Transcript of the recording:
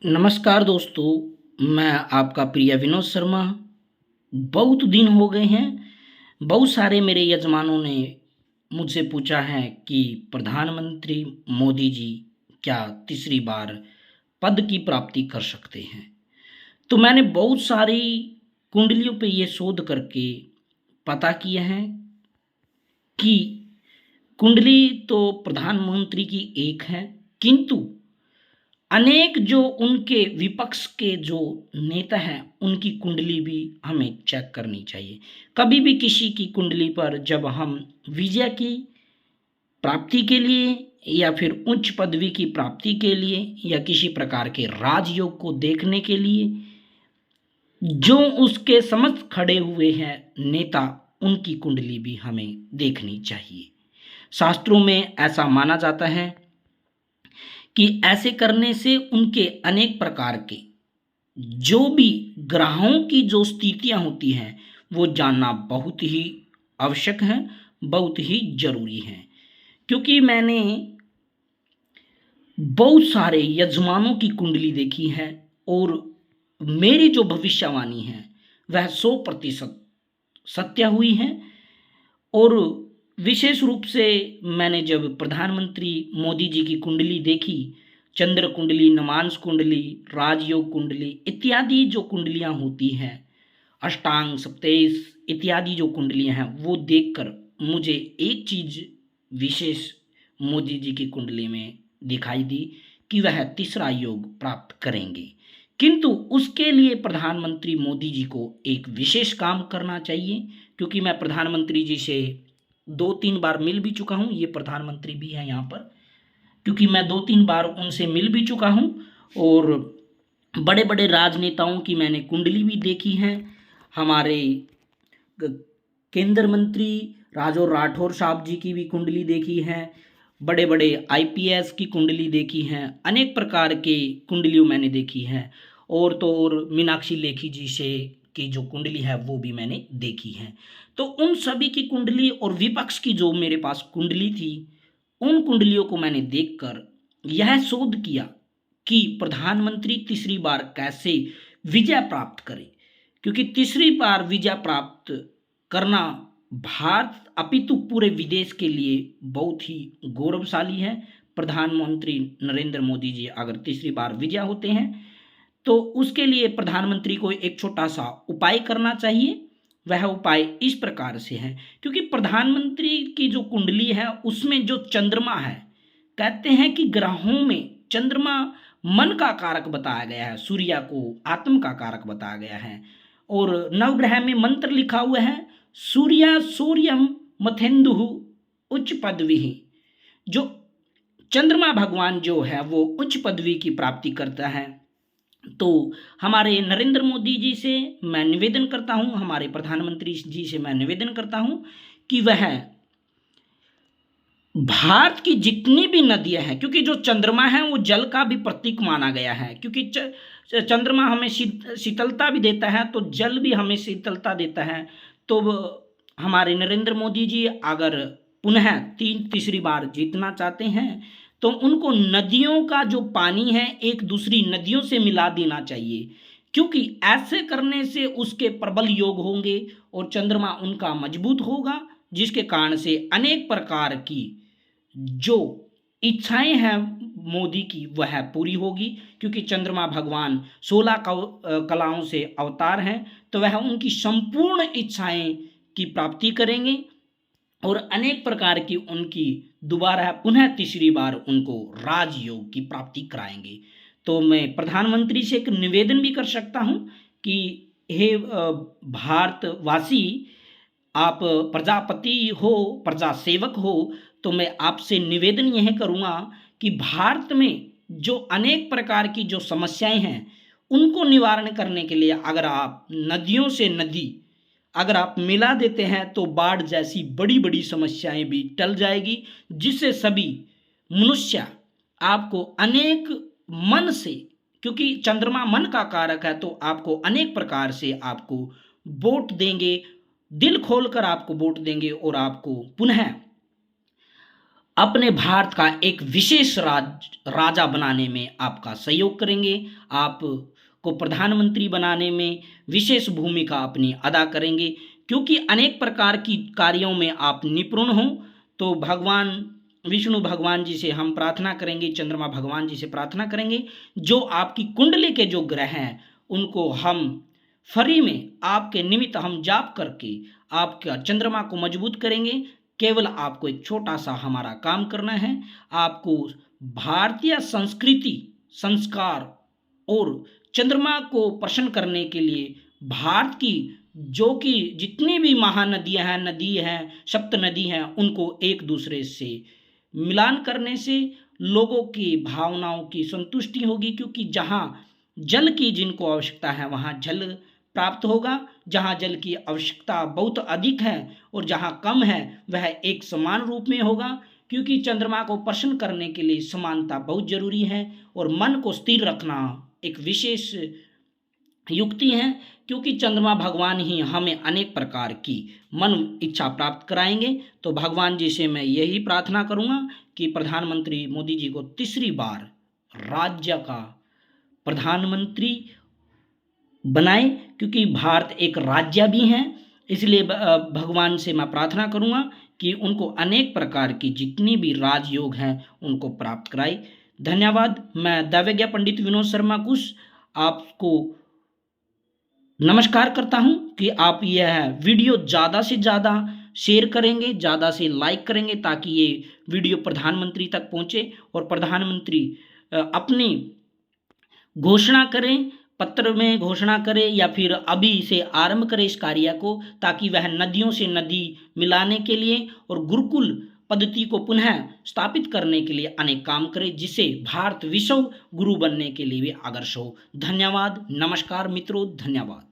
नमस्कार दोस्तों, मैं आपका प्रिय विनोद शर्मा। बहुत दिन हो गए हैं। बहुत सारे मेरे यजमानों ने मुझसे पूछा है कि प्रधानमंत्री मोदी जी क्या तीसरी बार पद की प्राप्ति कर सकते हैं। तो मैंने बहुत सारी कुंडलियों पे ये शोध करके पता किया है कि कुंडली तो प्रधानमंत्री की एक है, किंतु अनेक जो उनके विपक्ष के जो नेता हैं, उनकी कुंडली भी हमें चेक करनी चाहिए। कभी भी किसी की कुंडली पर जब हम विजय की प्राप्ति के लिए या फिर उच्च पदवी की प्राप्ति के लिए या किसी प्रकार के राजयोग को देखने के लिए जो उसके समक्ष खड़े हुए हैं नेता, उनकी कुंडली भी हमें देखनी चाहिए। शास्त्रों में ऐसा माना जाता है कि ऐसे करने से उनके अनेक प्रकार के जो भी ग्रहों की जो स्थितियां होती हैं, वो जानना बहुत ही आवश्यक है, बहुत ही जरूरी है। क्योंकि मैंने बहुत सारे यजमानों की कुंडली देखी है और मेरी जो भविष्यवाणी है वह 100% सत्य हुई है। और विशेष रूप से मैंने जब प्रधानमंत्री मोदी जी की कुंडली देखी, चंद्र कुंडली, नमांश कुंडली, राजयोग कुंडली इत्यादि जो कुंडलियां होती हैं, अष्टांग सप्तैश इत्यादि जो कुंडलियां हैं, वो देखकर मुझे एक चीज विशेष मोदी जी की कुंडली में दिखाई दी कि वह तीसरा योग प्राप्त करेंगे। किंतु उसके लिए प्रधानमंत्री मोदी जी को एक विशेष काम करना चाहिए। क्योंकि मैं प्रधानमंत्री जी से 2-3 बार मिल भी चुका हूँ, ये प्रधानमंत्री भी हैं यहाँ पर, क्योंकि मैं 2-3 बार उनसे मिल भी चुका हूँ। और बड़े बड़े राजनेताओं की मैंने कुंडली भी देखी है। हमारे केंद्र मंत्री राजो राठौर साहब जी की भी कुंडली देखी है, बड़े बड़े आईपीएस की कुंडली देखी है, अनेक प्रकार के कुंडलियों मैंने देखी है। और तो और मीनाक्षी लेखी जी से की जो कुंडली है वो भी मैंने देखी है। तो उन सभी की कुंडली और विपक्ष की जो मेरे पास कुंडली थी, उन कुंडलियों को मैंने देखकर यह शोध किया कि प्रधानमंत्री तीसरी बार कैसे विजय प्राप्त करे। क्योंकि तीसरी बार विजय प्राप्त करना भारत अपितु पूरे विदेश के लिए बहुत ही गौरवशाली है। प्रधानमंत्री नरेंद्र मोदी जी अगर तीसरी बार विजय होते हैं तो उसके लिए प्रधानमंत्री को एक छोटा सा उपाय करना चाहिए। वह उपाय इस प्रकार से है, क्योंकि प्रधानमंत्री की जो कुंडली है उसमें जो चंद्रमा है, कहते हैं कि ग्रहों में चंद्रमा मन का कारक बताया गया है, सूर्य को आत्म का कारक बताया गया है। और नवग्रह में मंत्र लिखा हुआ है, सूर्य सूर्यम मथेन्दु उच्च पदवी। जो चंद्रमा भगवान जो है वो उच्च पदवी की प्राप्ति करता है। तो हमारे नरेंद्र मोदी जी से मैं निवेदन करता हूं, हमारे प्रधानमंत्री जी से मैं निवेदन करता हूं कि वह भारत की जितनी भी नदियां हैं, क्योंकि जो चंद्रमा है वो जल का भी प्रतीक माना गया है, क्योंकि चंद्रमा हमें शीतलता भी देता है, तो जल भी हमें शीतलता देता है। तो हमारे नरेंद्र मोदी जी अगर पुनः तीसरी बार जीतना चाहते हैं तो उनको नदियों का जो पानी है एक दूसरी नदियों से मिला देना चाहिए। क्योंकि ऐसे करने से उसके प्रबल योग होंगे और चंद्रमा उनका मजबूत होगा, जिसके कारण से अनेक प्रकार की जो इच्छाएं हैं मोदी की वह पूरी होगी। क्योंकि चंद्रमा भगवान 16 कलाओं से अवतार हैं, तो वह उनकी संपूर्ण इच्छाएं की प्राप्ति करेंगे और अनेक प्रकार की उनकी दोबारा पुनः तीसरी बार उनको राजयोग की प्राप्ति कराएंगे। तो मैं प्रधानमंत्री से एक निवेदन भी कर सकता हूं कि हे भारतवासी, आप प्रजापति हो, प्रजा सेवक हो, तो मैं आपसे निवेदन यह करूंगा कि भारत में जो अनेक प्रकार की जो समस्याएं हैं उनको निवारण करने के लिए अगर आप नदियों से नदी अगर आप मिला देते हैं तो बाढ़ जैसी बड़ी बड़ी समस्याएं भी टल जाएगी, जिससे सभी मनुष्य आपको अनेक मन से, क्योंकि चंद्रमा मन का कारक है, तो आपको अनेक प्रकार से आपको वोट देंगे, दिल खोलकर आपको वोट देंगे और आपको पुनः अपने भारत का एक विशेष राजा बनाने में आपका सहयोग करेंगे। आपको प्रधानमंत्री बनाने में विशेष भूमिका अपनी अदा करेंगे, क्योंकि अनेक प्रकार की कार्यों में आप निपुण हों। तो भगवान विष्णु भगवान जी से हम प्रार्थना करेंगे, चंद्रमा भगवान जी से प्रार्थना करेंगे, जो आपकी कुंडली के जो ग्रह हैं उनको हम फ्री में आपके निमित्त हम जाप करके आपका चंद्रमा को मजबूत करेंगे। केवल आपको एक छोटा सा हमारा काम करना है। आपको भारतीय संस्कृति, संस्कार और चंद्रमा को प्रसन्न करने के लिए भारत की जो कि जितनी भी महानदियां हैं, नदी हैं, सप्त नदी हैं, उनको एक दूसरे से मिलान करने से लोगों की भावनाओं की संतुष्टि होगी, क्योंकि जहाँ जल की जिनको आवश्यकता है वहाँ जल प्राप्त होगा। जहाँ जल की आवश्यकता बहुत अधिक है और जहाँ कम है वह एक समान रूप में होगा, क्योंकि चंद्रमा को प्रसन्न करने के लिए समानता बहुत जरूरी है और मन को स्थिर रखना एक विशेष युक्ति है, क्योंकि चंद्रमा भगवान ही हमें अनेक प्रकार की मन इच्छा प्राप्त कराएंगे। तो भगवान जी से मैं यही प्रार्थना करूंगा कि प्रधानमंत्री मोदी जी को तीसरी बार राज्य का प्रधानमंत्री बनाए, क्योंकि भारत एक राज्य भी है। इसलिए भगवान से मैं प्रार्थना करूंगा कि उनको अनेक प्रकार की जितनी भी राजयोग हैं उनको प्राप्त कराए। धन्यवाद। मैं दैवज्ञ पंडित विनोद शर्मा कुश आपको नमस्कार करता हूं कि आप यह वीडियो ज़्यादा से ज़्यादा शेयर करेंगे, ज़्यादा से लाइक करेंगे, ताकि ये वीडियो प्रधानमंत्री तक पहुंचे और प्रधानमंत्री अपनी घोषणा करें, पत्र में घोषणा करें या फिर अभी से आरंभ करें इस कार्य को, ताकि वह नदियों से नदी मिलाने के लिए और गुरुकुल पद्धति को पुनः स्थापित करने के लिए अनेक काम करे, जिससे भारत विश्व गुरु बनने के लिए भी आदर्श हो। धन्यवाद। नमस्कार मित्रों, धन्यवाद।